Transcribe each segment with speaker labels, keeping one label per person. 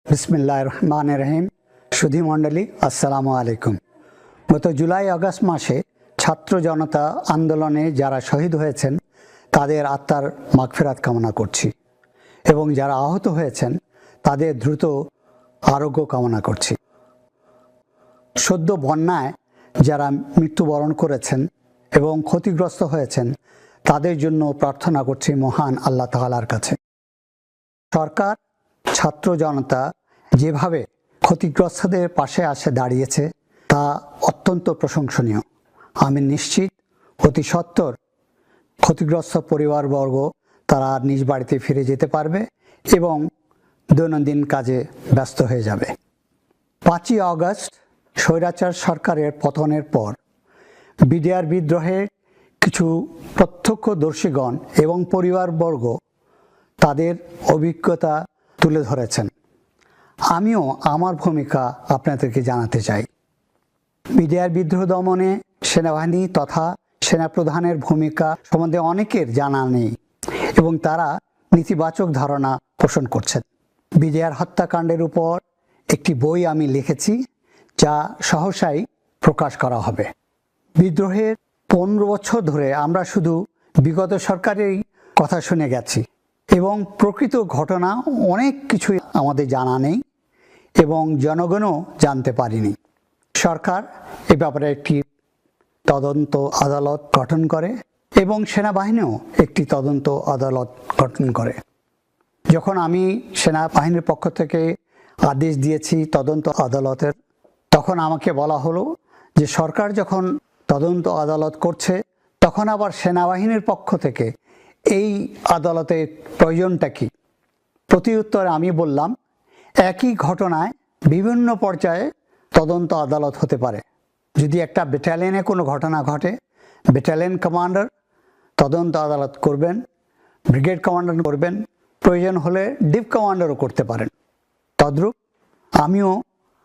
Speaker 1: বিসমিল্লাহির রহমানির রহিম। সুধী মণ্ডলী, আসসালামু আলাইকুম। গত জুলাই আগস্ট মাসে ছাত্র জনতা আন্দোলনে যারা শহীদ হয়েছেন তাদের আত্মার মাগফিরাত কামনা করছি এবং যারা আহত হয়েছেন তাদের দ্রুত আরোগ্য কামনা করছি। সদ্য বন্যায় যারা মৃত্যুবরণ করেছেন এবং ক্ষতিগ্রস্ত হয়েছেন তাদের জন্য প্রার্থনা করছি মহান আল্লাহ তাআলার কাছে। সরকার, ছাত্র জনতা যেভাবে ক্ষতিগ্রস্তদের পাশে আসে দাঁড়িয়েছে তা অত্যন্ত প্রশংসনীয়। আমি নিশ্চিত অতি সত্বর ক্ষতিগ্রস্ত পরিবারবর্গ তারা নিজ বাড়িতে ফিরে যেতে পারবে এবং দৈনন্দিন কাজে ব্যস্ত হয়ে যাবে। 5ই আগস্ট স্বৈরাচার সরকারের পতনের পর বিডিআর বিদ্রোহের কিছু প্রত্যক্ষদর্শীগণ এবং পরিবারবর্গ তাদের অভিজ্ঞতা তুলে ধরেছেন। আমিও আমার ভূমিকা আপনাদেরকে জানাতে চাই। বিডিআর বিদ্রোহ দমনে সেনাবাহিনী তথা সেনাপ্রধানের ভূমিকা সম্বন্ধে অনেকের জানা নেই এবং তারা নেতিবাচক ধারণা পোষণ করছেন। বিডিআর হত্যাকাণ্ডের উপর একটি বই আমি লিখেছি, যা সহসাই প্রকাশ করা হবে। বিদ্রোহের 15 বছর ধরে আমরা শুধু বিগত সরকারেরই কথা শুনে গেছি এবং প্রকৃত ঘটনা অনেক কিছুই আমাদের জানা নেই এবং জনগণও জানতে পারিনি। সরকার এ ব্যাপারে একটি তদন্ত আদালত গঠন করে এবং সেনাবাহিনীও একটি তদন্ত আদালত গঠন করে। যখন আমি সেনাবাহিনীর পক্ষ থেকে আদেশ দিয়েছি তদন্ত আদালতের, তখন আমাকে বলা হলো যে সরকার যখন তদন্ত আদালত করছে তখন আবার সেনাবাহিনীর পক্ষ থেকে এই আদালতের প্রয়োজনটা কি? প্রতি উত্তরে আমি বললাম, একই ঘটনায় বিভিন্ন পর্যায়ে তদন্ত আদালত হতে পারে। যদি একটা ব্যাটালিয়নে কোনো ঘটনা ঘটে, ব্যাটালিয়ন কমান্ডার তদন্ত আদালত করবেন, ব্রিগেড কমান্ডার করবেন, প্রয়োজন হলে ডিপ কমান্ডারও করতে পারেন। তদ্রূপ আমিও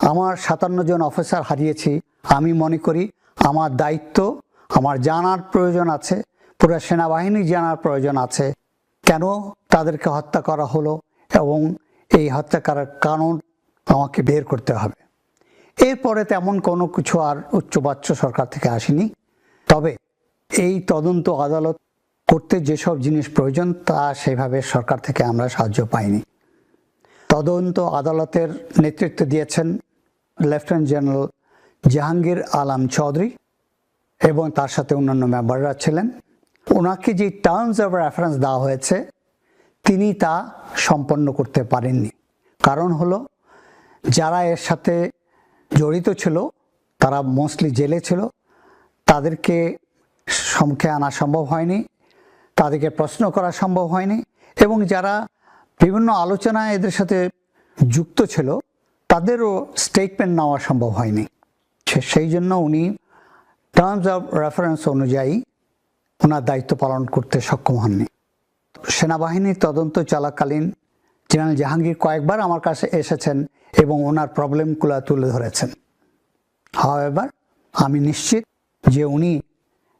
Speaker 1: আমার 57 জন অফিসার হারিয়েছি। আমি মনে করি আমার দায়িত্ব, আমার জানার প্রয়োজন আছে, পুরো সেনাবাহিনী জানার প্রয়োজন আছে কেন তাদেরকে হত্যা করা হলো এবং এই হত্যা করার কারণ আমাকে বের করতে হবে। এরপরে তেমন কোনো কিছু আর উচ্চবাচ্য সরকার থেকে আসেনি। তবে এই তদন্ত আদালত করতে যেসব জিনিস প্রয়োজন তা সেইভাবে সরকার থেকে আমরা সাহায্য পাইনি। তদন্ত আদালতের নেতৃত্ব দিয়েছেন লেফটেন্যান্ট জেনারেল জাহাঙ্গীর আলম চৌধুরী এবং তার সাথে অন্যান্য মেম্বাররা ছিলেন। ওনাকে যে টার্মস অফ রেফারেন্স দেওয়া হয়েছে তিনি তা সম্পন্ন করতে পারেননি। কারণ হলো যারা এর সাথে জড়িত ছিল তারা মোস্টলি জেলে ছিল, তাদেরকে সম্মুখে আনা সম্ভব হয়নি, তাদেরকে প্রশ্ন করা সম্ভব হয়নি এবং যারা বিভিন্ন আলোচনায় এদের সাথে যুক্ত ছিল তাদেরও স্টেটমেন্ট নেওয়া সম্ভব হয়নি। সেই জন্য উনি টার্মস অফ রেফারেন্স অনুযায়ী ওনার দায়িত্ব পালন করতে সক্ষম হননি। সেনাবাহিনীর তদন্ত চলাকালীন জেনারেল জাহাঙ্গীর কয়েকবার আমার কাছে এসেছেন এবং ওনার প্রবলেমগুলো তুলে ধরেছেন। হাওয়েভার আমি নিশ্চিত যে উনি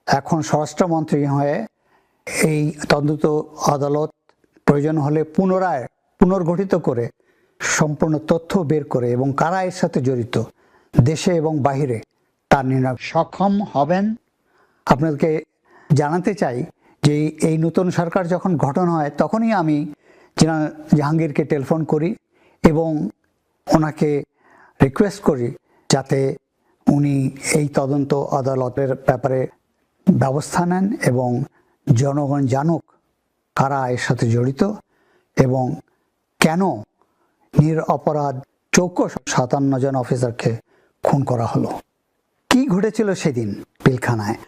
Speaker 1: এখন স্বরাষ্ট্রমন্ত্রী হয়ে এই তদন্ত আদালত প্রয়োজন হলে পুনর্গঠিত করে সম্পূর্ণ তথ্য বের করে এবং কারা এর সাথে জড়িত দেশে এবং বাহিরে তার নির্ণয় সক্ষম হবেন। আপনাদেরকে জানাতে চাই যে এই নতুন সরকার যখন গঠন হয় তখনই আমি জেনারেল জাহাঙ্গীরকে টেলিফোন করি এবং ওনাকে রিকোয়েস্ট করি যাতে উনি এই তদন্ত আদালতের ব্যাপারে ব্যবস্থা নেন এবং জনগণ জানুক কারা এর সাথে জড়িত এবং কেন নিরপরাধ 57 জন অফিসারকে খুন করা হলো। কি ঘটেছিল সেদিন পিলখানায়,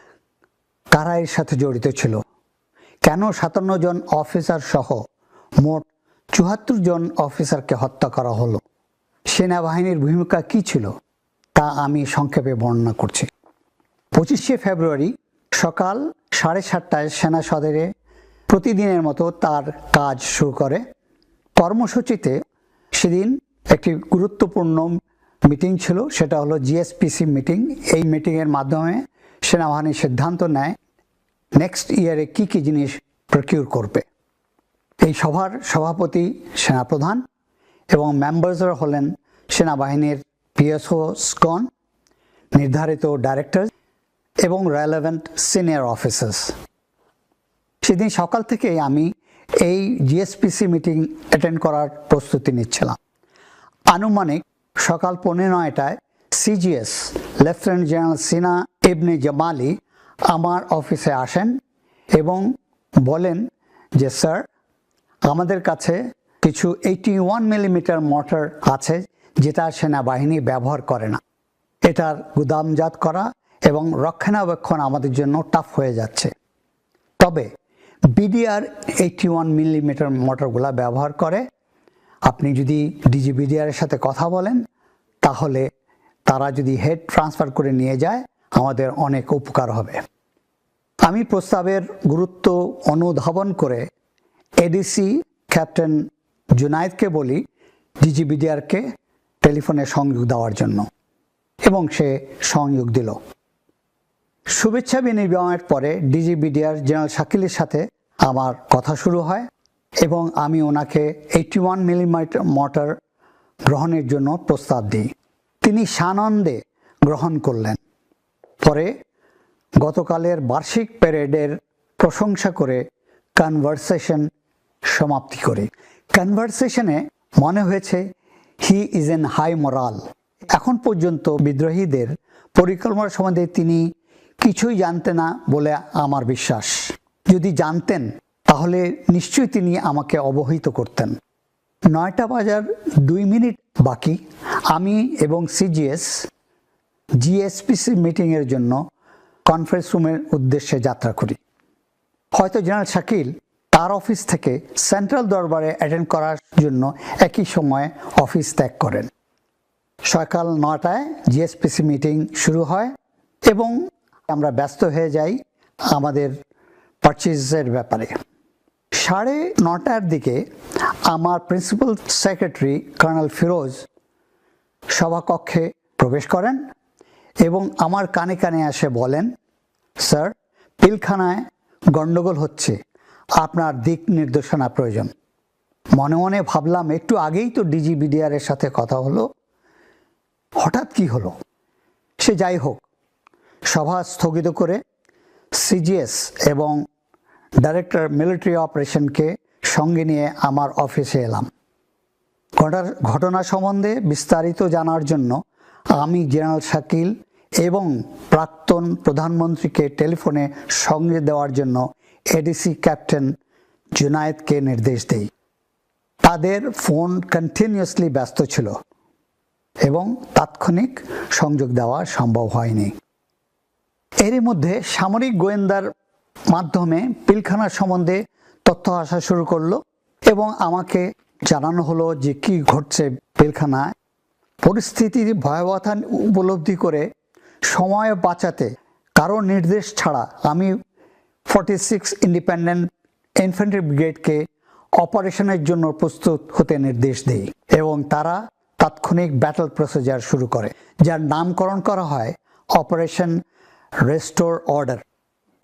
Speaker 1: কারা এর সাথে জড়িত ছিল, কেন 57 জন অফিসার সহ মোট 74 জন অফিসারকে হত্যা করা হলো, সেনাবাহিনীর ভূমিকা কি ছিল তা আমি সংক্ষেপে বর্ণনা করছি। 25শে ফেব্রুয়ারি সকাল 7:30টায় সেনা সদরে প্রতিদিনের মতো তার কাজ শুরু করে। কর্মসূচিতে সেদিন একটি গুরুত্বপূর্ণ মিটিং ছিল, সেটা হলো জিএসপিসি মিটিং। এই মিটিংয়ের মাধ্যমে সেনাবাহিনী সিদ্ধান্ত নেয় নেক্সট ইয়ারে কি কি জিনিস প্রকিউর করবে। এই সভার সভাপতি সেনাপ্রধান এবং মেম্বার্সরা হলেন সেনাবাহিনীর পিএসও স্কন, নির্ধারিত ডাইরেক্টর এবং রেলেভেন্ট সিনিয়র অফিসার্স। সেদিন সকাল থেকেই আমি এই জিএসপিসি মিটিং অ্যাটেন্ড করার প্রস্তুতি নিচ্ছিলাম। আনুমানিক সকাল 9:15টায় সিজিএস লেফটেন্যান্ট জেনারেল সিনা ইবনে জামালি আমার অফিসে আসেন এবং বলেন যে স্যার, আমাদের কাছে কিছু 81 মিলিমিটার মর্টার আছে যেটা সেনাবাহিনী ব্যবহার করে না। এটার গুদামজাত করা এবং রক্ষণাবেক্ষণ আমাদের জন্য টাফ হয়ে যাচ্ছে। তবে বিডিআর 81 মিলিমিটার মর্টারগুলো ব্যবহার করে। আপনি যদি ডিজিবিডিআর এর সাথে কথা বলেন তাহলে তারা যদি হেড ট্রান্সফার করে নিয়ে যায় আমাদের অনেক উপকার হবে। আমি প্রস্তাবের গুরুত্ব অনুধাবন করে এডিসি ক্যাপ্টেন জুনায়েদকে বলি ডিজিবিডিআরকে টেলিফোনে সংযোগ দেওয়ার জন্য, এবং সে সংযোগ দিল। শুভেচ্ছা বিনিময়ের পরে ডিজিবিডিআর জেনারেল শাকিলের সাথে আমার কথা শুরু হয় এবং আমি ওনাকে 81 মিলিমিটার মর্টার গ্রহণের জন্য প্রস্তাব দিই। তিনি সানন্দে গ্রহণ করলেন। পরে গতকালের বার্ষিক প্যারেডের প্রশংসা করে কনভারসেশন সমাপ্তি করি। কনভারসেশনে মনে হয়েছে he is an high moral. এখন পর্যন্ত বিদ্রোহীদের পরিকল্পনা সম্বন্ধে তিনি কিছুই জানতেন না বলে আমার বিশ্বাস। যদি জানতেন তাহলে নিশ্চয়ই তিনি আমাকে অবহিত করতেন। 9:02 বাকি আমি এবং সিজিএস জিএসপিসি মিটিংয়ের জন্য কনফারেন্স রুমের উদ্দেশ্যে যাত্রা করি। হয়তো জেনারেল শাকিল তার অফিস থেকে সেন্ট্রাল দরবারে অ্যাটেন্ড করার জন্য একই সময়ে অফিস ত্যাগ করেন। সকাল 9টায় জিএসপিসি মিটিং শুরু হয় এবং আমরা ব্যস্ত হয়ে যাই আমাদের পারচেজের ব্যাপারে। 9:30টার দিকে আমার প্রিন্সিপাল সেক্রেটারি কর্নেল ফিরোজ সভাকক্ষে প্রবেশ করেন এবং আমার কানে কানে এসে বলেন, স্যার, পিলখানায় গণ্ডগোল হচ্ছে, আপনার দিক নির্দেশনা প্রয়োজন। মনে মনে ভাবলাম একটু আগেই তো ডিজিবিডিআর এর সাথে কথা হলো, হঠাৎ কি হলো? সে যাই হোক, সভা স্থগিত করে সিজিএস এবং ডাইরেক্টর মিলিটারি অপারেশনকে সঙ্গে নিয়ে আমার অফিসে এলাম। ঘটনা সম্বন্ধে বিস্তারিত জানার জন্য আমি জেনারেল শাকিল এবং প্রাক্তন প্রধানমন্ত্রীকে টেলিফোনে সঙ্গে দেওয়ার জন্য এডিসি ক্যাপ্টেন জুনায়েদকে নির্দেশ দেই। তাদের ফোন কন্টিনিউয়াসলি ব্যস্ত ছিল এবং তাৎক্ষণিক সংযোগ দেওয়া সম্ভব হয়নি। এরই মধ্যে সামরিক গোয়েন্দার মাধ্যমে পিলখানা সম্বন্ধে তথ্য আসা শুরু করলো এবং আমাকে জানানো হলো যে কি ঘটছে পিলখানায়। পরিস্থিতির ভয়াবহতা উপলব্ধি করে সময় বাঁচাতে কারো নির্দেশ ছাড়া আমি 46 ইন্ডিপেন্ডেন্ট ইনফ্যান্ট্রি ব্রিগেডকে অপারেশনের জন্য প্রস্তুত হতে নির্দেশ দেই এবং তারা তাৎক্ষণিক ব্যাটল প্রসিজার শুরু করে, যার নামকরণ করা হয় অপারেশন রেস্টোর অর্ডার।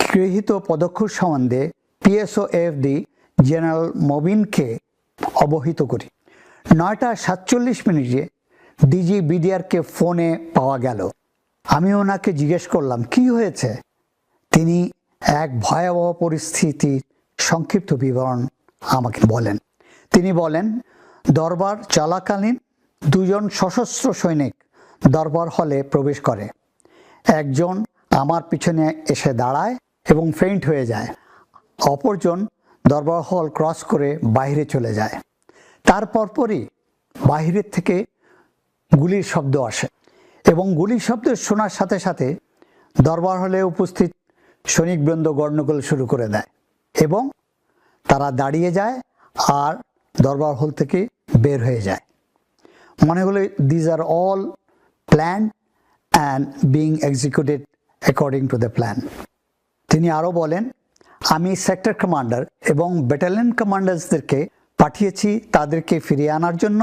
Speaker 1: গৃহীত পদক্ষেপ সম্বন্ধে পিএসওএফডি জেনারেল মবিনকে অবহিত করি। 9:47 ডিজিবিডিআরকে ফোনে পাওয়া গেল। আমি ওনাকে জিজ্ঞেস করলাম কি হয়েছে। তিনি এক ভয়াবহ পরিস্থিতির সংক্ষিপ্ত বিবরণ আমাকে বলেন। তিনি বলেন, দরবার চলাকালীন 2 জন সশস্ত্র সৈনিক দরবার হলে প্রবেশ করে। একজন আমার পিছনে এসে দাঁড়ায় এবং ফেইন্ট হয়ে যায়। অপরজন দরবার হল ক্রস করে বাইরে চলে যায়। তার পরপরই বাহিরের থেকে গুলির শব্দ আসে এবং গুলির শব্দ শোনার সাথে সাথে দরবার হলে উপস্থিত সৈনিকবৃন্দ গণ্ডগোল শুরু করে দেয় এবং তারা দাঁড়িয়ে যায় আর দরবার হল থেকে বের হয়ে যায়। মনে হলো these are all plan and being executed according to the plan. তিনি আরও বলেন, আমি সেক্টর কমান্ডার এবং ব্যাটালিয়ন কমান্ডার্সদেরকে পাঠিয়েছি তাদেরকে ফিরিয়ে আনার জন্য,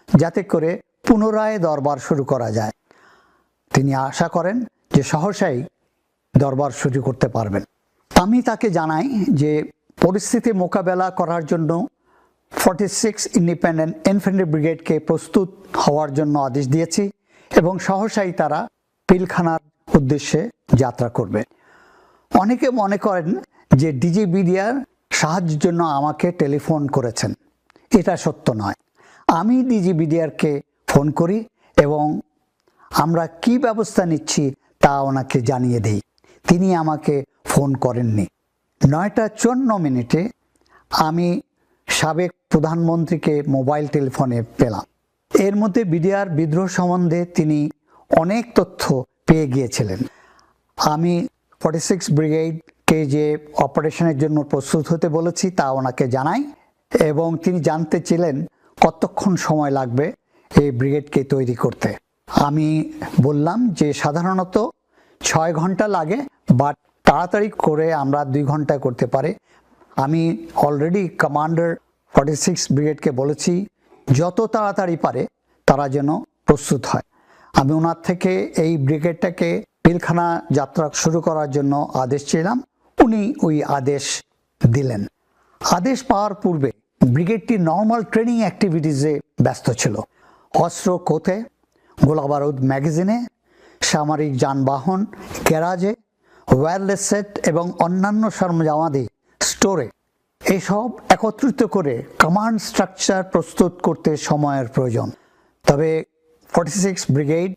Speaker 1: যাতে করে পুনরায় দরবার শুরু করা যায়। তিনি আশা করেন যে সহসাই দরবার শুরু করতে পারবেন। আমি তাকে জানাই যে পরিস্থিতি মোকাবেলা করার জন্য 46 ইন্ডিপেন্ডেন্ট ইনফ্যান্ট্রি ব্রিগেডকে প্রস্তুত হওয়ার জন্য আদেশ দিয়েছি এবং সহসাই তারা পিলখানার উদ্দেশ্যে যাত্রা করবে। অনেকে মনে করেন যে ডিজিবিডিআর সাহায্যের জন্য আমাকে টেলিফোন করেছেন। এটা সত্য নয়। আমি ডিজিবিডিআরকে ফোন করি এবং আমরা কি ব্যবস্থা নিচ্ছি তা ওনাকে জানিয়ে দেই। তিনি আমাকে ফোন করেননি। 9:54 আমি সাবেক প্রধানমন্ত্রীকে মোবাইল টেলিফোনে পেলাম। এর মধ্যে বিডিআর বিদ্রোহ সম্বন্ধে তিনি অনেক তথ্য পেয়ে গিয়েছিলেন। আমি 46 ব্রিগেডকে যে অপারেশনের জন্য প্রস্তুত হতে বলেছি তা ওনাকে জানাই এবং তিনি জানতে ছিলেন কতক্ষণ সময় লাগবে এই ব্রিগেডকে তৈরি করতে। আমি বললাম যে সাধারণত 6 ঘন্টা লাগে, বাট তাড়াতাড়ি করে আমরা 2 ঘন্টায় করতে পারি। আমি অলরেডি কমান্ডার 46 ব্রিগেডকে বলেছি যত তাড়াতাড়ি পারে তারা যেন প্রস্তুত হয়। আমি ওনার থেকে এই ব্রিগেডটাকে পিলখানা যাত্রা শুরু করার জন্য আদেশ ছিলাম। উনি ওই আদেশ দিলেন। আদেশ পাওয়ার পূর্বে ব্রিগেডটি নর্মাল ট্রেনিং অ্যাক্টিভিটিসে ব্যস্ত ছিল। অস্ত্র কোথে, গোলাবারুদ ম্যাগাজিনে, সামরিক যানবাহন গ্যারাজে, ওয়্যারলেস সেট এবং অন্যান্য সরঞ্জামাদি স্টোরে, এসব একত্রিত করে কমান্ড স্ট্রাকচার প্রস্তুত করতে সময়ের প্রয়োজন। তবে 46 ব্রিগেড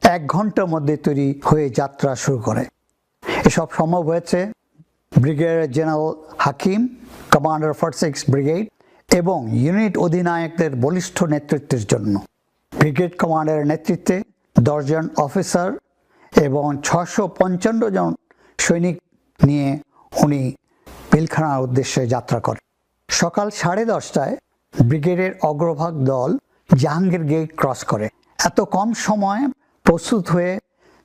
Speaker 1: 1 ঘন্টার মধ্যে তৈরি হয়ে যাত্রা শুরু করে। এসব সম্ভব হয়েছে ব্রিগেডিয়ার জেনারেল হাকিম, কমান্ডার 46 ব্রিগেড এবং ইউনিট অধিনায়কদের বলিষ্ঠ নেতৃত্বের জন্য। ব্রিগেড কমান্ডারের নেতৃত্বে 10 জন অফিসার এবং 655 জন সৈনিক নিয়ে উনি পিলখানার উদ্দেশ্যে যাত্রা করেন। সকাল 10:30টায় ব্রিগেডের অগ্রভাগ দল জাহাঙ্গীর গেট ক্রস করে। এত কম সময়ে প্রস্তুত হয়ে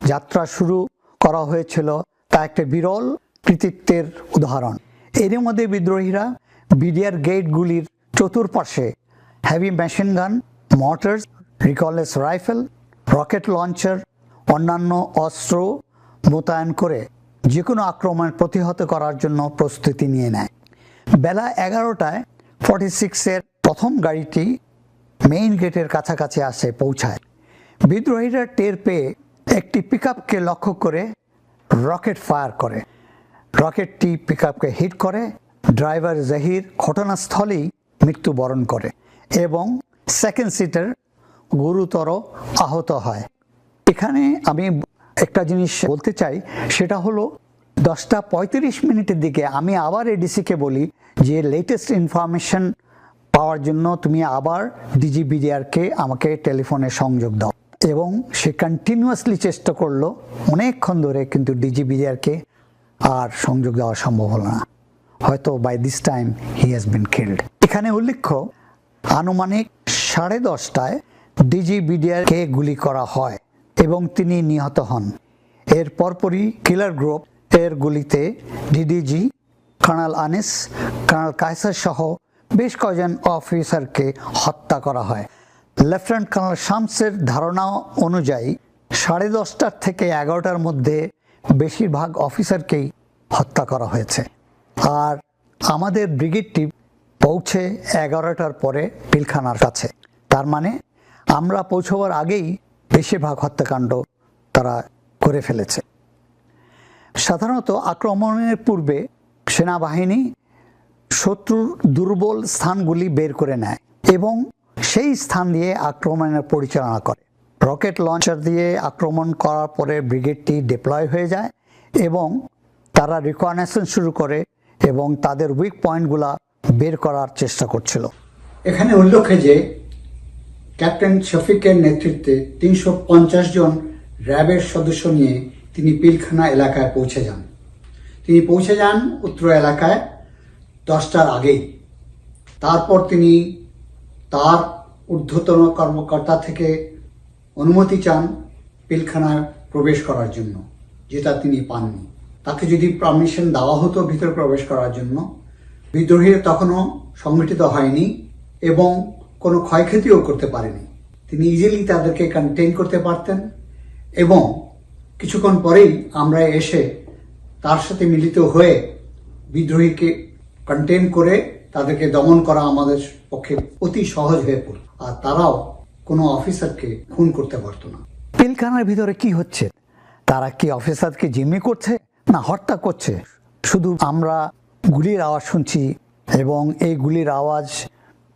Speaker 1: যাত্রা শুরু করা হয়েছিল তা একটা বিরল কৃতিত্বের উদাহরণ। এরই মধ্যে বিদ্রোহীরা বিডিআর গেটগুলির চতুর্পাশে heavy machine gun, mortars, recoilless rifle, rocket launcher, অন্যান্য অস্ত্র মোতায়েন করে যে কোনো আক্রমণ প্রতিহত করার জন্য প্রস্তুতি নিয়ে নেয়। বেলা 11টায় 46-এর প্রথম গাড়িটি মেইন গেটের কাছাকাছি পৌঁছায়। বিদ্রোহীরা টের পেয়ে একটি পিকআপকে লক্ষ্য করে রকেট ফায়ার করে। রকেটটি পিকআপকে হিট করে। ড্রাইভার জহির ঘটনাস্থলেই মৃত্যুবরণ করে এবং সেকেন্ড সিটার গুরুতর আহত হয়। এখানে আমি একটা জিনিস বলতে চাই, সেটা হলো 10:35 দিকে আমি আবার এডিসিকে বলি যে লেটেস্ট ইনফরমেশন পাওয়ার জন্য তুমি আবার ডিজিবিডিআরকে আমাকে টেলিফোনে সংযোগ দাও, এবং সে কন্টিনিউয়াসলি চেষ্টা করলো অনেকক্ষণ ধরে, কিন্তু ডিজিবিডিআরকে আর সংযোগ দেওয়া সম্ভব হলো না। হয়তো by this time he has been killed. এখানে উল্লেখ্য, আনুমানিক 10:30টায় ডিজিবিডিআরকে গুলি করা হয় এবং তিনি নিহত হন। এর পরপরই কিলার গ্রুপ এর গুলিতে DDG, colonel Anis, colonel Kaiser সহ বেশ কয়েকজন অফিসারকে হত্যা করা হয়। লেফটেন্যান্ট কর্নেল শামসের ধারণা অনুযায়ী 10:30 থেকে 11টার মধ্যে বেশিরভাগ অফিসারকেই হত্যা করা হয়েছে। আর আমাদের ব্রিগেডটি পৌঁছে 11টার পরে পিলখানার কাছে। তার মানে আমরা পৌঁছবার আগেই বেশিরভাগ হত্যাকাণ্ড তারা করে ফেলেছে। সাধারণত আক্রমণের পূর্বে সেনাবাহিনী শত্রুর দুর্বল স্থানগুলি বের করে নেয় এবং সেই স্থান দিয়ে আক্রমণের পরিচালনা করে। রকেট লঞ্চার দিয়ে আক্রমণ করার পরে ব্রিগেডটি ডিপ্লয় হয়ে যায় এবং তারা রিকনেসেন্স শুরু করে এবং তাদের উইক পয়েন্টগুলা বের করার চেষ্টা করছিল। এখানে উল্লেখ্য যে ক্যাপ্টেন শফিকের নেতৃত্বে 350 জন র্যাবের সদস্য নিয়ে তিনি পিলখানা এলাকায় পৌঁছে যান। তিনি পৌঁছে যান উত্তর এলাকায় 10টার আগেই। তারপর তিনি তার ঊর্ধ্বতন কর্মকর্তা থেকে অনুমতি চান পিলখানায় প্রবেশ করার জন্য, যেটা তিনি পাননি। তাকে যদি পারমিশন দেওয়া হতো ভিতরে প্রবেশ করার জন্য, বিদ্রোহীরা তখনও সংগঠিত হয়নি এবং কোনো ক্ষয়ক্ষতিও করতে পারেনি। তিনি ইজিলি তাদেরকে কন্টেইন করতে পারতেন এবং কিছুক্ষণ পরেই আমরা এসে তার সাথে মিলিত হয়ে বিদ্রোহীকে কন্টেইন করে তাদেরকে দমন করা আমাদের পক্ষে অতি সহজ হয়ে পড়ল, আর তারাও কোনো অফিসারকে খুন করতে পারতো না। পিলখানার ভিতরে কি হচ্ছে? তারা কি অফিসারকে জিম্মি করছে না হত্যা করছে? শুধু আমরা গুলির আওয়াজ শুনছি এবং এই গুলির আওয়াজ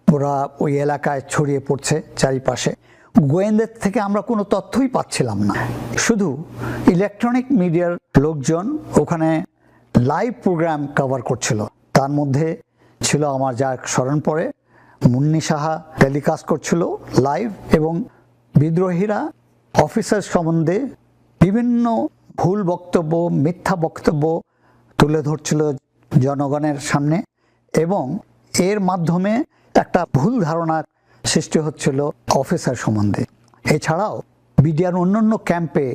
Speaker 1: পুরা ওই এলাকায় ছড়িয়ে পড়ছে চারিপাশে। গোয়েন্দার থেকে আমরা কোনো তথ্যই পাচ্ছিলাম না। শুধু ইলেকট্রনিক মিডিয়ার লোকজন ওখানে লাইভ প্রোগ্রাম কভার করছিল। তার মধ্যে ছিল আমার যা স্মরণ পড়ে, মুন্নি সাহা টেলিকাস্ট করছিল লাইভ, এবং বিদ্রোহীরা অফিসার সম্বন্ধে বিভিন্ন ভুল বক্তব্য, মিথ্যা বক্তব্য তুলে ধরছিল জনগণের সামনে, এবং এর মাধ্যমে একটা ভুল ধারণা সৃষ্টি হচ্ছিল অফিসার সম্বন্ধে। এছাড়াও বিডিআর অন্যান্য ক্যাম্পে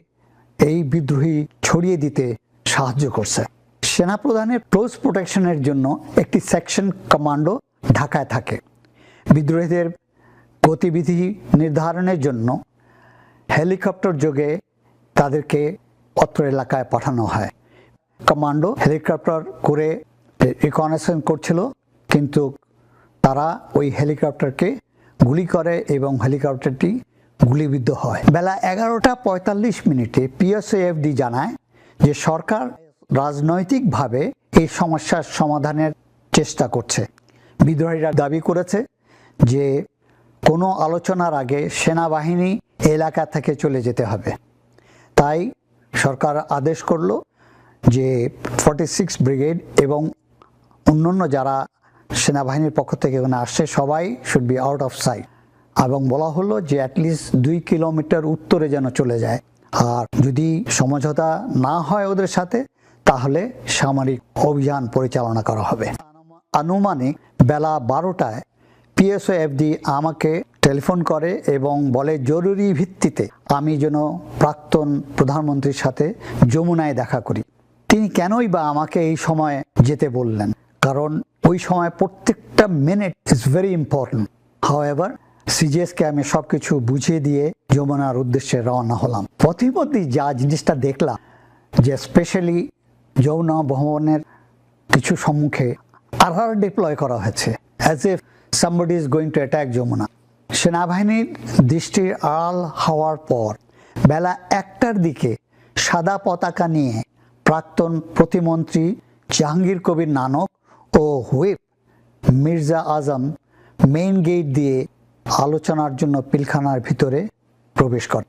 Speaker 1: এই বিদ্রোহী ছড়িয়ে দিতে সাহায্য করছে। সেনাপ্রধানের ক্লোজ প্রোটেকশনের জন্য একটি সেকশন কমান্ডো ঢাকায় থাকে। বিদ্রোহীদের গতিবিধি নির্ধারণের জন্য হেলিকপ্টার যোগে তাদেরকে অত্র এলাকায় পাঠানো হয়। কমান্ডো হেলিকপ্টার করে রিকনেসেন্স করছিল, কিন্তু তারা ওই হেলিকপ্টারকে গুলি করে এবং হেলিকপ্টারটি গুলিবিদ্ধ হয়। বেলা 11:45 পিএসএফডি জানায় যে সরকার রাজনৈতিকভাবে এই সমস্যার সমাধানের চেষ্টা করছে। বিদ্রোহীরা দাবি করেছে যে কোনো আলোচনার আগে সেনাবাহিনী এলাকা থেকে চলে যেতে হবে। তাই সরকার আদেশ করলো যে 46 ব্রিগেড এবং অন্যান্য যারা সেনাবাহিনীর পক্ষ থেকে এখানে আসছে সবাই should be out of sight, এবং বলা হলো যে অ্যাটলিস্ট 2 কিলোমিটার উত্তরে যেন চলে যায়, আর যদি সমঝোতা না হয় ওদের সাথে তাহলে সামরিক অভিযান পরিচালনা করা হবে। আনুমানিক বেলা 12টায় পিএসএফডি আমাকে টেলিফোন করে এবং বলে জরুরি ভিত্তিতে আমি যেন প্রাক্তন প্রধানমন্ত্রীর সাথে যমুনায় দেখা করি। তিনি কেনই বা আমাকে এই সময় যেতে বললেন, কারণ ওই সময় প্রত্যেকটা minute is very important. However সিজিএসকে আমি সবকিছু বুঝিয়ে দিয়ে যমুনার উদ্দেশ্যে রওনা হলাম। পথিমধ্যেই যা জিনিসটা দেখলাম যে স্পেশালি যমুনা ভবনের কিছু সম্মুখে আরআর ডিপ্লয় করা হয়েছে, as if somebody is going to attack Jamuna. সেনাবাহিনীর দৃষ্টির আড়াল হওয়ার পর বেলা 1টার দিকে সাদা পতাকা নিয়ে প্রাক্তন প্রতিমন্ত্রী জাহাঙ্গীর কবির নানক ও হুইপ মির্জা আজম মেইন গেট দিয়ে আলোচনার জন্য পিলখানার ভিতরে প্রবেশ করে।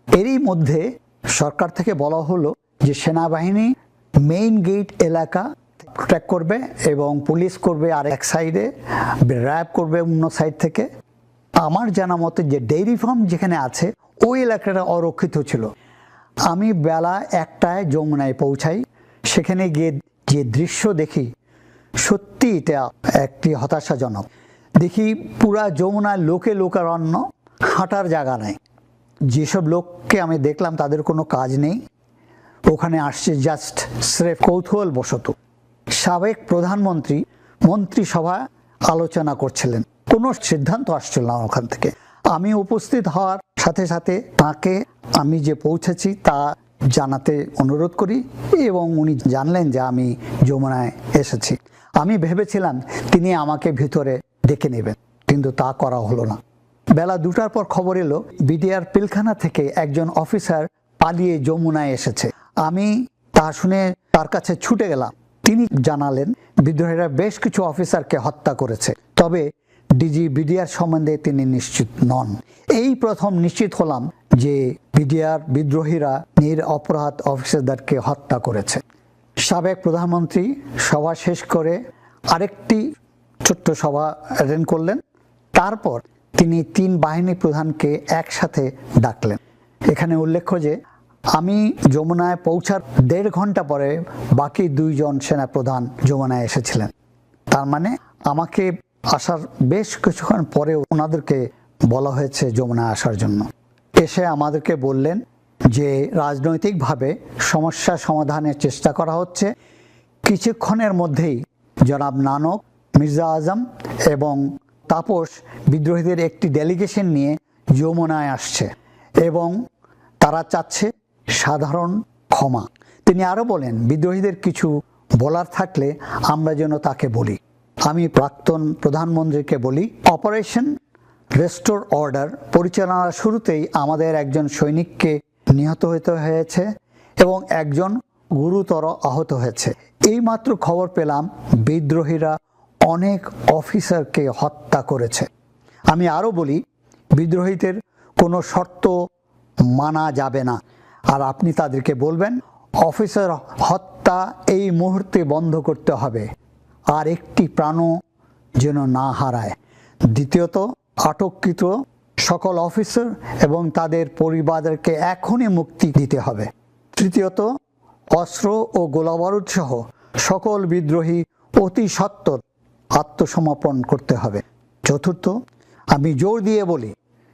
Speaker 1: এরই মধ্যে সরকার থেকে বলা হলো যে সেনাবাহিনী মেইন গেট এলাকা প্রোটেক্ট করবে এবং পুলিশ করবে আর এক সাইডে, র্যাব করবে অন্য সাইড থেকে। আমার জানা মতে যে ডেইরি ফার্ম যেখানে আছে ওই এলাকাটা অরক্ষিত ছিল। আমি বেলা 1টায় যমুনায় পৌঁছাই। সেখানে গিয়ে যে দৃশ্য দেখি সত্যি এটা একটি হতাশাজনক। দেখি পুরা যমুনায় লোকে লোকারণ্য, হাঁটার জায়গা নেই। যেসব লোককে আমি দেখলাম তাদের কোনো কাজ নেই, ওখানে আসছে জাস্ট স্রেফ কৌতূহল বশত। সাবেক প্রধানমন্ত্রী মন্ত্রিসভা আলোচনা করছিলেন, কোনো সিদ্ধান্ত আসছিল না ওখান থেকে। আমি উপস্থিত হওয়ার সাথে সাথে তাকে আমি যে পৌঁছেছি তা জানাতে অনুরোধ করি এবং উনি জানলেন যে আমি যমুনায় এসেছি। আমি ভেবেছিলাম তিনি আমাকে ভিতরে ডেকে নেবেন, কিন্তু তা করা হলো না। বেলা 2টার পর খবর এলো বিডিআর পিলখানা থেকে একজন অফিসার পালিয়ে যমুনায় এসেছে। আমি তা শুনে তার কাছে ছুটে গেলাম। তিনি জানালেন বিদ্রোহীরা বেশ কিছু অফিসারকে হত্যা করেছে, তবে ডিজি বিডিআর সম্বন্ধে তিনি নিশ্চিত নন। এই প্রথম নিশ্চিত হলাম যে বিডিআর বিদ্রোহীরা নিরপরাধ অফিসারদেরকে হত্যা করেছে। সাবেক প্রধানমন্ত্রী সভা শেষ করে আরেকটি ছোট্ট সভা অ্যাটেন্ড করলেন। তারপর তিনি 3 বাহিনী প্রধানকে একসাথে ডাকলেন। এখানে উল্লেখ্য যে আমি যমুনায় পৌঁছার 1.5 ঘন্টা পরে বাকি 2 জন সেনাপ্রধান যমুনায় এসেছিলেন। তার মানে আমাকে আসার বেশ কিছুক্ষণ পরে ওনাদেরকে বলা হয়েছে যমুনায় আসার জন্য। এসে আমাদেরকে বললেন যে রাজনৈতিকভাবে সমস্যা সমাধানের চেষ্টা করা হচ্ছে। কিছুক্ষণের মধ্যেই জনাব নানক, মির্জা আজম এবং তাপস বিদ্রোহীদের একটি ডেলিগেশন নিয়ে যমুনায় আসছে এবং তারা চাচ্ছে সাধারণ ক্ষমা। তিনি আরও বলেন বিদ্রোহীদের কিছু বলার থাকলে আমরা যেন তাকে বলি। আমি প্রাক্তন প্রধানমন্ত্রীকে বলি, অপারেশন রেস্টোর অর্ডার পরিচালনার শুরুতেই আমাদের একজন সৈনিককে নিহত হতে হয়েছে এবং একজন গুরুতর আহত হয়েছে। এইমাত্র খবর পেলাম বিদ্রোহীরা অনেক অফিসারকে হত্যা করেছে। আমি আরও বলি, বিদ্রোহীদের কোনো শর্ত মানা যাবে না। আর আপনি তাদেরকে বলবেন অফিসার হত্যা এই মুহূর্তে বন্ধ করতে হবে, আর একটি প্রাণও যেন না হারায়। দ্বিতীয়ত, আটককৃত সকল অফিসার এবং তাদের পরিবারকে এখনই মুক্তি দিতে হবে। তৃতীয়ত, অস্ত্র ও গোলাবারুদ সহ সকল বিদ্রোহী অতি সত্বর আত্মসমর্পণ করতে হবে। চতুর্থ, আমি জোর দিয়ে বলি,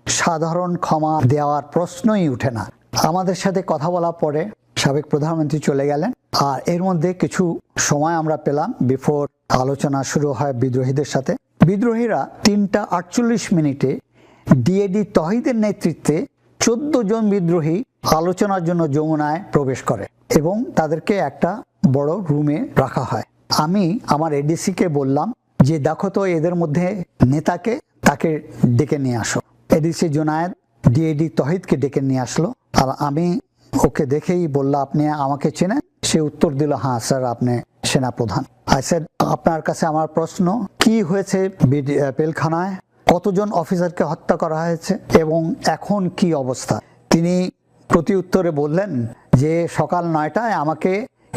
Speaker 1: সাধারণ ক্ষমা দেওয়ার প্রশ্নই উঠে না। আমাদের সাথে কথা বলার পরে সাবেক প্রধানমন্ত্রী চলে গেলেন, আর এর মধ্যে কিছু সময় আমরা পেলাম বিফোর আলোচনা শুরু হয় বিদ্রোহীদের সাথে। বিদ্রোহীরা 3:48 ডিএডি তহিদের নেতৃত্বে 14 জন বিদ্রোহী আলোচনার জন্য যমুনায় প্রবেশ করে এবং তাদেরকে একটা বড় রুমে রাখা হয়। আমি আমার এডিসিকে বললাম যে দেখো তো এদের মধ্যে নেতাকে, তাকে ডেকে নিয়ে আসো। এডিসি জুনায়েদ ডিএডি তহিদকে ডেকে নিয়ে আসলো, আর আমি ওকে দেখেই বললো আপনি আমাকে চেনেন? সে উত্তর দিল, হ্যাঁ স্যার, আপনি সেনাপ্রধান। আই সেড, আপনার কাছে আমার প্রশ্ন, কি হয়েছে পিলখানায়? কতজন অফিসারকে হত্যা করা হয়েছে এবং এখন কি অবস্থা? তিনি প্রতি উত্তরে বললেন যে সকাল 9টায় আমাকে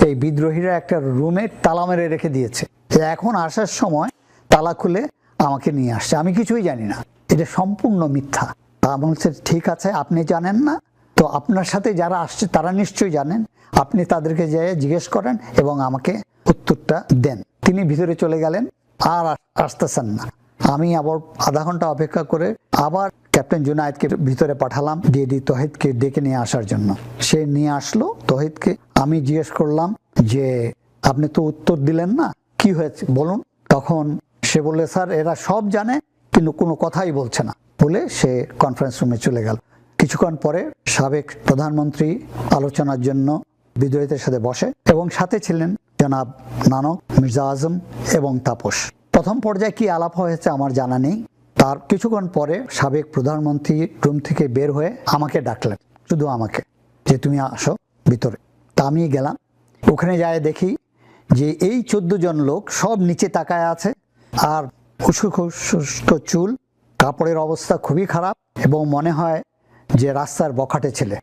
Speaker 1: এই বিদ্রোহীরা একটা রুমে তালা মেরে রেখে দিয়েছে, এখন আসার সময় তালা খুলে আমাকে নিয়ে আসছে, আমি কিছুই জানি না। এটা সম্পূর্ণ মিথ্যা। আমি বলছি ঠিক আছে, আপনি জানেন না তো আপনার সাথে যারা আসছে তারা নিশ্চয়ই জানেন, আপনি তাদেরকে যেয়ে জিজ্ঞেস করেন এবং আমাকে উত্তরটা দেন। তিনি ভিতরে চলে গেলেন, আর আসতেছেন না। আমি আবার আধা ঘন্টা অপেক্ষা করে আবার ক্যাপ্টেন জুনায়েদকে ভিতরে পাঠালাম ডিএডি তহিদকে ডেকে নিয়ে আসার জন্য। সে নিয়ে আসলো তহিদকে। আমি জিজ্ঞেস করলাম যে আপনি তো উত্তর দিলেন না, কি হয়েছে বলুন। তখন সে বললে, স্যার এরা সব জানে কিন্তু কোনো কথাই বলছে না, বলে সে কনফারেন্স রুমে চলে গেল। কিছুক্ষণ পরে সাবেক প্রধানমন্ত্রী আলোচনার জন্য বিদ্রোহীদের সাথে বসে এবং সাথে ছিলেন জনাব নানক, মির্জা আজম এবং তাপস। প্রথম পর্যায়ে কি আলাপ হয়েছে আমার জানা নেই। তার কিছুক্ষণ পরে সাবেক প্রধানমন্ত্রী রুম থেকে বের হয়ে আমাকে ডাকলেন, শুধু আমাকে, যে তুমি আসো ভিতরে। তা আমি গেলাম। ওখানে যায় দেখি যে এই 14 জন লোক সব নিচে তাকায় আছে, আর শুষ্ক চুল, কাপড়ের অবস্থা খুবই খারাপ এবং মনে হয় যে রাস্তার বখাটে ছেলে।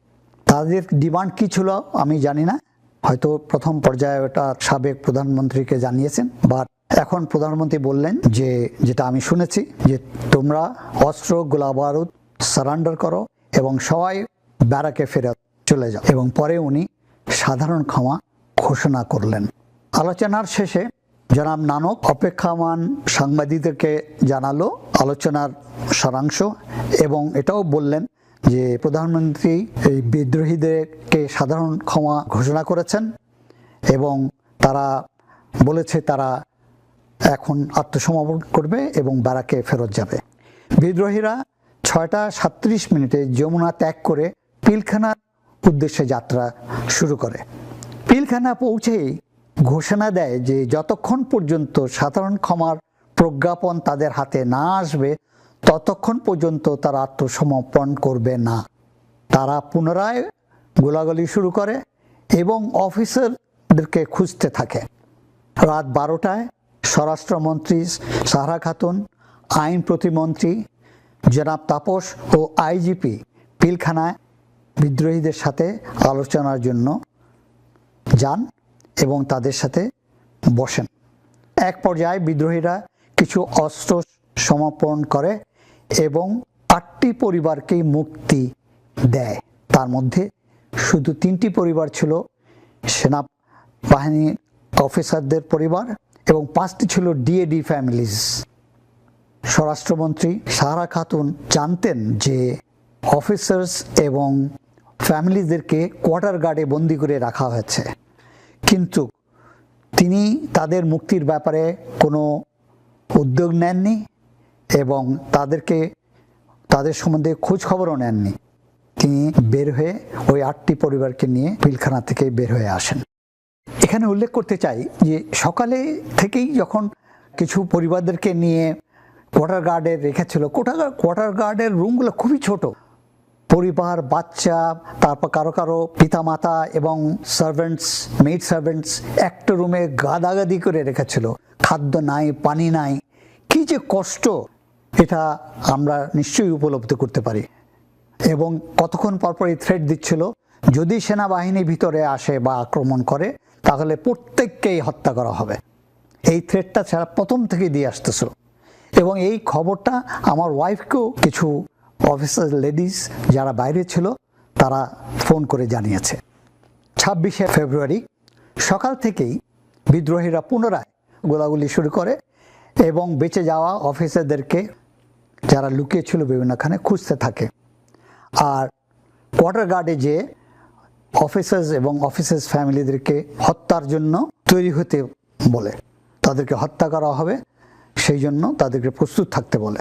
Speaker 1: তাদের ডিমান্ড কি ছিল আমি জানি না, হয়তো প্রথম পর্যায়ে ওটা সাবেক প্রধানমন্ত্রীকে জানিয়েছেন, বাট এখন প্রধানমন্ত্রী বললেন যে, যেটা আমি শুনেছি, যে তোমরা অস্ত্র গোলাবারুদ সারেন্ডার করো এবং সবাই ব্যারাকে ফেরত চলে যাও। এবং পরে উনি সাধারণ ক্ষমা ঘোষণা করলেন। আলোচনার শেষে জনাব নানক অপেক্ষামান সাংবাদিকদেরকে জানালো আলোচনার সারাংশ এবং এটাও বললেন যে প্রধানমন্ত্রী এই বিদ্রোহীদেরকে সাধারণ ক্ষমা ঘোষণা করেছেন এবং তারা বলেছে তারা এখন আত্মসমর্পণ করবে এবং ব্যারাকে ফেরত যাবে। বিদ্রোহীরা 6:37 যমুনা ত্যাগ করে পিলখানার উদ্দেশ্যে যাত্রা শুরু করে। পিলখানা পৌঁছেই ঘোষণা দেয় যে যতক্ষণ পর্যন্ত সাধারণ ক্ষমার প্রজ্ঞাপন তাদের হাতে না আসবে ততক্ষণ পর্যন্ত তারা আত্মসমর্পণ করবে না। তারা পুনরায় গোলাগুলি শুরু করে এবং অফিসারদেরকে খুঁজতে থাকে। রাত 12টায় স্বরাষ্ট্রমন্ত্রী সাহারা খাতুন, আইন প্রতিমন্ত্রী জনাব তাপস ও আইজিপি পিলখানায় বিদ্রোহীদের সাথে আলোচনার জন্য যান এবং তাদের সাথে বসেন। এক পর্যায়ে বিদ্রোহীরা কিছু অস্ত্র সমর্পণ করে এবং 8টি পরিবারকেই মুক্তি দেয়। তার মধ্যে শুধু 3টি পরিবার ছিল সেনাবাহিনীর অফিসারদের পরিবার এবং 5টি ছিল ডিএডি ফ্যামিলিজ। স্বরাষ্ট্রমন্ত্রী সাহারা খাতুন জানতেন যে অফিসার্স এবং ফ্যামিলিদেরকে কোয়ার্টার গার্ডে বন্দি করে রাখা হয়েছে, কিন্তু তিনি তাদের মুক্তির ব্যাপারে কোনো উদ্যোগ নেননি এবং তাদের সম্বন্ধে খোঁজ খবরও নেননি। তিনি বের হয়ে ওই 8টি পরিবারকে নিয়ে পিলখানা থেকে বের হয়ে আসেন। এখানে উল্লেখ করতে চাই যে সকালে থেকেই যখন কিছু পরিবারদেরকে নিয়ে কোয়ার্টার গার্ডে রেখেছিল। কোয়ার্টার গার্ডের রুমগুলো খুবই ছোট, পরিবার, বাচ্চা, তারপর কারো কারো পিতামাতা এবং সার্ভেন্টস, মেড সার্ভেন্টস একটা রুমে গাদাগাদি করে রেখেছিল। খাদ্য নাই, পানি নাই, কি যে কষ্ট এটা আমরা নিশ্চয়ই উপলব্ধি করতে পারি। এবং কতক্ষণ পরপর এই থ্রেট দিচ্ছিল, যদি সেনাবাহিনী ভিতরে আসে বা আক্রমণ করে তাহলে প্রত্যেককেই হত্যা করা হবে। এই থ্রেটটা ছাড়া প্রথম থেকে দিয়ে আসতেছিল। এবং এই খবরটা আমার ওয়াইফকেও কিছু অফিসার লেডিস যারা বাইরে ছিল তারা ফোন করে জানিয়েছে। 26শে ফেব্রুয়ারি সকাল থেকেই বিদ্রোহীরা পুনরায় গোলাগুলি শুরু করে এবং বেঁচে যাওয়া অফিসারদেরকে যারা লুকিয়েছিল বিভিন্নখানে খুঁজতে থাকে। আর কোয়ার্টার গার্ডে যে অফিসার্স এবং অফিসার্স ফ্যামিলিদেরকে হত্যার জন্য তৈরি হতে বলে, তাদেরকে হত্যা করা হবে সেই জন্য তাদেরকে প্রস্তুত থাকতে বলে।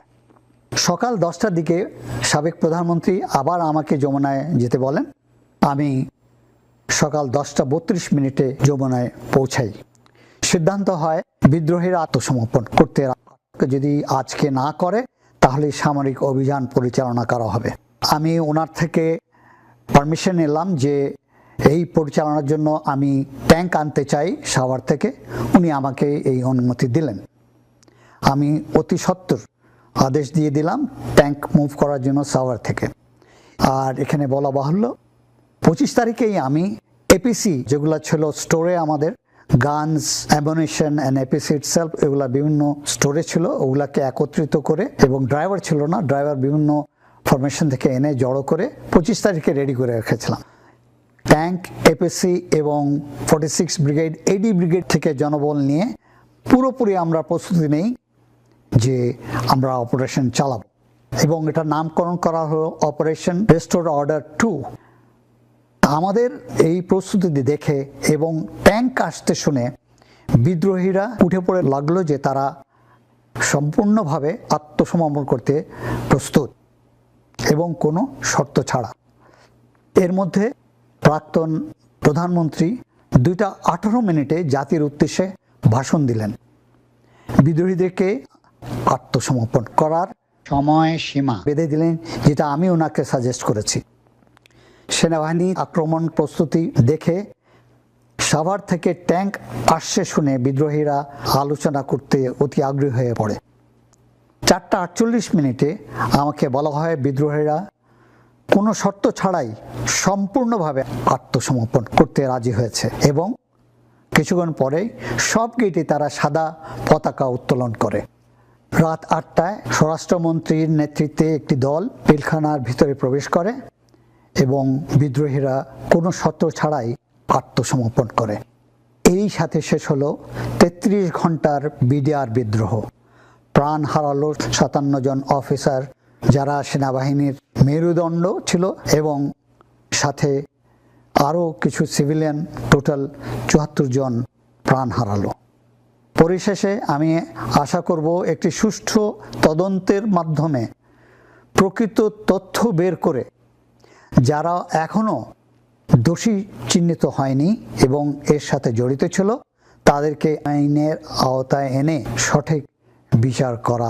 Speaker 1: সকাল 10টার দিকে সাবেক প্রধানমন্ত্রী আবার আমাকে যমুনায় যেতে বলেন। আমি সকাল 10:32 যমুনায় পৌঁছাই। সিদ্ধান্ত হয় বিদ্রোহীরা আত্মসমর্পণ করতে, যদি আজকে না করে তাহলে সামরিক অভিযান পরিচালনা করা হবে। আমি ওনার থেকে পারমিশন নিলাম যে এই পরিচালনার জন্য আমি ট্যাঙ্ক আনতে চাই সাভার থেকে। উনি আমাকে এই অনুমতি দিলেন। আমি অতি সত্বর আদেশ দিয়ে দিলাম ট্যাঙ্ক মুভ করার জন্য সাভার থেকে। আর এখানে বলা বাহুল্য 25 তারিখেই আমি এপিসি যেগুলো ছিল স্টোরে, আমাদের guns, ammunition and APC itself, এগুলা বিভিন্ন স্টোরে ছিল, ওগুলাকে একত্রিত করে, এবং ড্রাইভার ছিল না, ড্রাইভার বিভিন্ন ফরমেশন থেকে এনে জড়ো করে 25 তারিখে রেডি করে রেখেছিলাম। ট্যাঙ্ক, এপিসি এবং 46 ব্রিগেড, এডি ব্রিগেড থেকে জনবল নিয়ে পুরোপুরি আমরা প্রস্তুতি নেই যে আমরা অপারেশন চালাবো। এবং এটা নামকরণ করা হলো অপারেশন রেস্টোর অর্ডার 2। আমাদের এই প্রস্তুতি দেখে এবং ট্যাঙ্ক আসতে শুনে বিদ্রোহীরা উঠে পড়ে লাগলো যে তারা সম্পূর্ণভাবে আত্মসমর্পণ করতে প্রস্তুত এবং কোনো শর্ত ছাড়া। এর মধ্যে প্রাক্তন প্রধানমন্ত্রী 2:18 জাতির উদ্দেশ্যে ভাষণ দিলেন। বিদ্রোহীদেরকে আত্মসমর্পণ করার সময় সীমা বেঁধে দিলেন, যেটা আমি ওনাকে সাজেস্ট করেছি। সেনাবাহিনী আক্রমণ প্রস্তুতি দেখে সাভার থেকে ট্যাঙ্ক আসছে শুনে বিদ্রোহীরা আলোচনা করতে অতি আগ্রহী হয়ে পড়ে। 4:48 আমাকে বলা হয় বিদ্রোহীরা কোনো শর্ত ছাড়াই সম্পূর্ণভাবে আত্মসমর্পণ করতে রাজি হয়েছে এবং কিছুক্ষণ পরেই সব গেটে তারা সাদা পতাকা উত্তোলন করে। রাত 8টায় স্বরাষ্ট্রমন্ত্রীর নেতৃত্বে একটি দল পিলখানার ভিতরে প্রবেশ করে এবং বিদ্রোহীরা কোনো শর্ত ছাড়াই আত্মসমর্পণ করে। এই সাথে শেষ হলো 33 ঘন্টার বিডিআর বিদ্রোহ। প্রাণ হারালো 57 জন অফিসার যারা সেনাবাহিনীর মেরুদণ্ড ছিল, এবং সাথে আরও কিছু সিভিলিয়ান, টোটাল 74 জন প্রাণ হারালো। পরিশেষে আমি আশা করব একটি সুষ্ঠু তদন্তের মাধ্যমে প্রকৃত তথ্য বের করে যারা এখনও দোষী চিহ্নিত হয়নি এবং এর সাথে জড়িত ছিল তাদেরকে আইনের আওতায় এনে সঠিক বিচার করা।